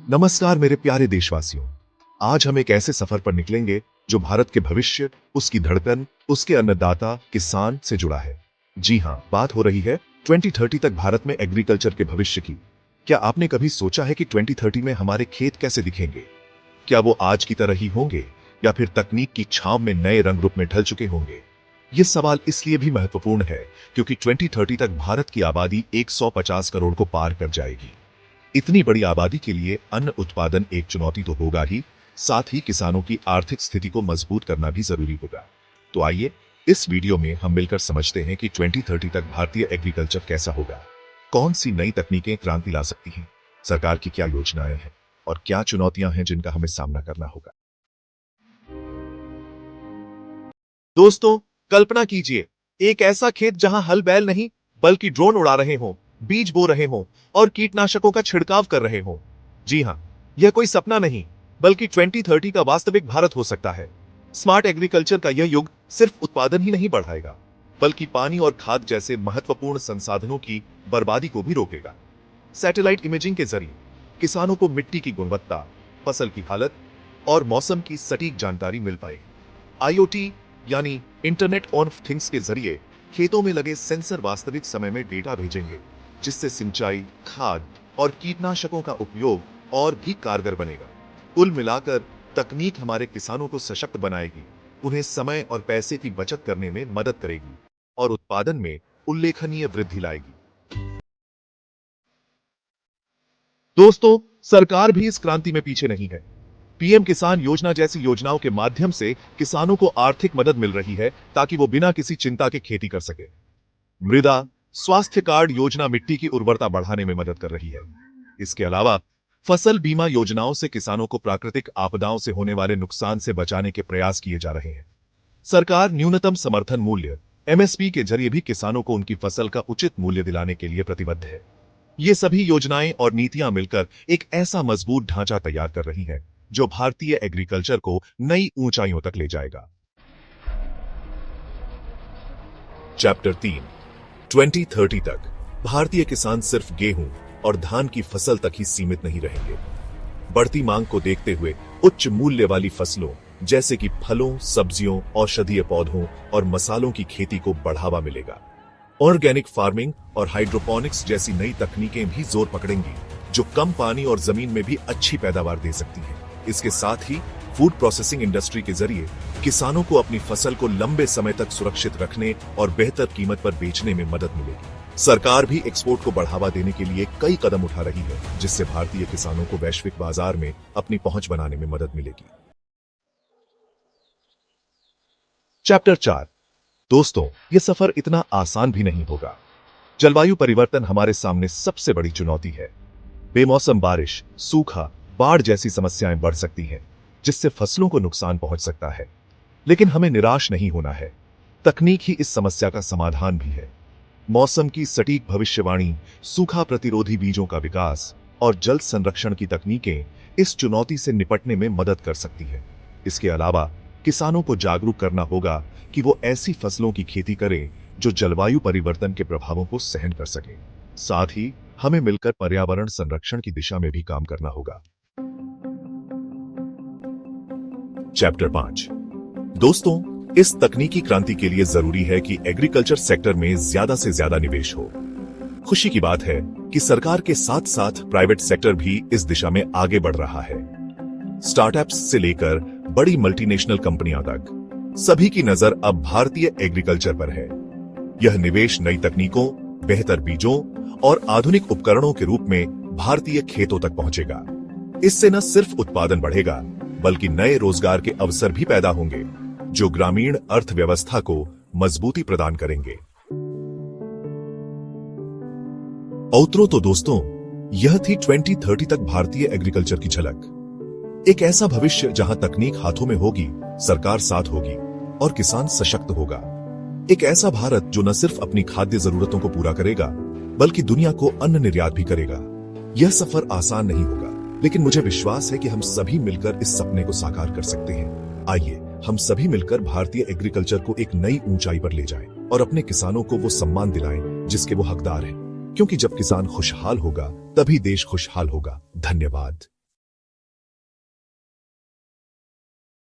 नमस्कार मेरे प्यारे देशवासियों। आज हम एक ऐसे सफर पर निकलेंगे जो भारत के भविष्य, उसकी धड़कन, उसके अन्नदाता किसान से जुड़ा है। जी हाँ, बात हो रही है 2030 तक भारत में एग्रीकल्चर के भविष्य की। क्या आपने कभी सोचा है कि 2030 में हमारे खेत कैसे दिखेंगे? क्या वो आज की तरह ही होंगे या फिर तकनीक की छांव में नए रंग रूप में ढल चुके होंगे? ये सवाल इसलिए भी महत्वपूर्ण है क्योंकि 2030 तक भारत की आबादी 150 करोड़ को पार कर जाएगी। इतनी बड़ी आबादी के लिए अन्न उत्पादन एक चुनौती तो होगा ही, साथ ही किसानों की आर्थिक स्थिति को मजबूत करना भी जरूरी होगा। तो आइए इस वीडियो में हम मिलकर समझते हैं कि 2030 तक भारतीय एग्रीकल्चर कैसा होगा, कौन सी नई तकनीकें क्रांति ला सकती हैं, सरकार की क्या योजनाएं हैं और क्या चुनौतियां हैं जिनका हमें सामना करना होगा। दोस्तों, कल्पना कीजिए एक ऐसा खेत जहां हल बैल नहीं बल्कि ड्रोन उड़ा रहे हों, बीज बो रहे हों और कीटनाशकों का छिड़काव कर रहे हों। जी हां, यह कोई सपना नहीं बल्कि 2030 का वास्तविक भारत हो सकता है। स्मार्ट एग्रीकल्चर का यह युग सिर्फ उत्पादन ही नहीं बढ़ाएगा बल्कि पानी और खाद जैसे महत्वपूर्ण संसाधनों की बर्बादी को भी रोकेगा। सैटेलाइट इमेजिंग के जरिए किसानों को मिट्टी की गुणवत्ता, फसल की हालत और मौसम की सटीक जानकारी मिल पाएगी। आईओटी यानी इंटरनेट ऑफ थिंग्स के जरिए खेतों में लगे सेंसर वास्तविक समय में डेटा भेजेंगे, जिससे सिंचाई, खाद और कीटनाशकों का उपयोग और भी कारगर बनेगा। कुल मिलाकर तकनीक हमारे किसानों को सशक्त बनाएगी, उन्हें समय और पैसे की बचत करने में मदद करेगी और उत्पादन में उल्लेखनीय वृद्धि लाएगी। दोस्तों, सरकार भी इस क्रांति में पीछे नहीं है। पीएम किसान योजना जैसी योजनाओं के माध्यम से किसानों को आर्थिक मदद मिल रही है ताकि वो बिना किसी चिंता के खेती कर सके। मृदा स्वास्थ्य कार्ड योजना मिट्टी की उर्वरता बढ़ाने में मदद कर रही है। इसके अलावा फसल बीमा योजनाओं से किसानों को प्राकृतिक आपदाओं से होने वाले नुकसान से बचाने के प्रयास किए जा रहे हैं। सरकार न्यूनतम समर्थन मूल्य एमएसपी के जरिए भी किसानों को उनकी फसल का उचित मूल्य दिलाने के लिए प्रतिबद्ध है। ये सभी योजनाएं और नीतियां मिलकर एक ऐसा मजबूत ढांचा तैयार कर रही हैं जो भारतीय एग्रीकल्चर को नई ऊंचाइयों तक ले जाएगा। चैप्टर 3, 2030 तक भारतीय किसान सिर्फ गेहूं और धान की फसल तक ही सीमित नहीं रहेंगे। बढ़ती मांग को देखते हुए उच्च मूल्य वाली फसलों जैसे कि फलों, सब्जियों, औषधीय पौधों और मसालों की खेती को बढ़ावा मिलेगा। ऑर्गेनिक फार्मिंग और हाइड्रोपोनिक्स जैसी नई तकनीकें भी जोर पकड़ेंगी, जो कम पानी और जमीन में भी अच्छी पैदावार दे सकती हैं। इसके साथ ही फूड प्रोसेसिंग इंडस्ट्री के जरिए किसानों को अपनी फसल को लंबे समय तक सुरक्षित रखने और बेहतर कीमत पर बेचने में मदद मिलेगी। सरकार भी एक्सपोर्ट को बढ़ावा देने के लिए कई कदम उठा रही है, जिससे भारतीय किसानों को वैश्विक बाजार में अपनी पहुंच बनाने में मदद मिलेगी। चैप्टर 4। दोस्तों, यह सफर इतना आसान भी नहीं होगा। जलवायु परिवर्तन हमारे सामने सबसे बड़ी चुनौती है। बेमौसम बारिश, सूखा, बाढ़ जैसी समस्याएं बढ़ सकती हैं, जिससे फसलों को नुकसान पहुंच सकता है। लेकिन हमें निराश नहीं होना है। तकनीक ही इस समस्या का समाधान भी है। मौसम की सटीक भविष्यवाणी, सूखा प्रतिरोधी बीजों का विकास और जल संरक्षण की तकनीकें इस चुनौती से निपटने में मदद कर सकती हैं। इसके अलावा किसानों को जागरूक करना होगा कि वो ऐसी फसलों की खेती करें जो जलवायु परिवर्तन के प्रभावों को सहन कर सके। साथ ही हमें मिलकर पर्यावरण संरक्षण की दिशा में भी काम करना होगा। चैप्टर 5। दोस्तों, इस तकनीकी क्रांति के लिए जरूरी है कि एग्रीकल्चर सेक्टर में ज्यादा से ज्यादा निवेश हो। खुशी की बात है कि सरकार के साथ साथ प्राइवेट सेक्टर भी इस दिशा में आगे बढ़ रहा है। स्टार्टअप्स से लेकर बड़ी मल्टीनेशनल कंपनियां तक सभी की नजर अब भारतीय एग्रीकल्चर पर है। यह निवेश नई तकनीकों, बेहतर बीजों और आधुनिक उपकरणों के रूप में भारतीय खेतों तक पहुंचेगा। इससे न सिर्फ उत्पादन बढ़ेगा बल्कि नए रोजगार के अवसर भी पैदा होंगे, जो ग्रामीण अर्थव्यवस्था को मजबूती प्रदान करेंगे। औतरो तो दोस्तों, यह थी 2030 तक भारतीय एग्रीकल्चर की झलक। एक ऐसा भविष्य जहां तकनीक हाथों में होगी, सरकार साथ होगी और किसान सशक्त होगा। एक ऐसा भारत जो न सिर्फ अपनी खाद्य जरूरतों को पूरा करेगा बल्कि दुनिया को अन्न निर्यात भी करेगा। यह सफर आसान नहीं होगा, लेकिन मुझे विश्वास है कि हम सभी मिलकर इस सपने को साकार कर सकते हैं। आइए हम सभी मिलकर भारतीय एग्रीकल्चर को एक नई ऊंचाई पर ले जाएं और अपने किसानों को वो सम्मान दिलाएं जिसके वो हकदार हैं। क्योंकि जब किसान खुशहाल होगा तभी देश खुशहाल होगा। धन्यवाद।